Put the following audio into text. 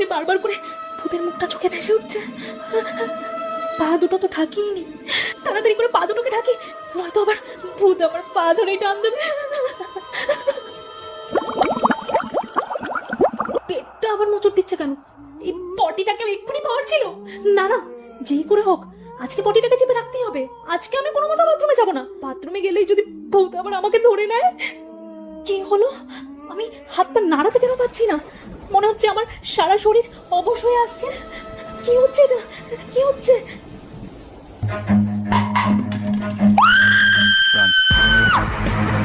হচ্ছে বারবার করে ভূতের মুখটা চোখে ভেসে উঠছে। পা দুটো তো ঢাকিনি, তাড়াতাড়ি করে পা দুটোকে ঢাকি, নয়তো আবার ভূত আমার পা ধরেই টান দেবে। পেটটা আবার মোচড় দিচ্ছে কেন? এই পটিটাকে এক্ষুনি পাওয়ার ছিল। না না, যেই করে হোক আজকে পটিটাকে চেপে রাখতেই হবে। আজকে আমি কোনো মতো বাথরুমে যাবো না। বাথরুমে গেলেই যদি ভূত আবার আমাকে ধরে নেয়। কি হলো? আমি হাত পা নাড়াতে কেন পাচ্ছি না? মনে হচ্ছে আমার সারা শরীর অবশ হয়ে আসছে। কি হচ্ছে এটা? কি হচ্ছে?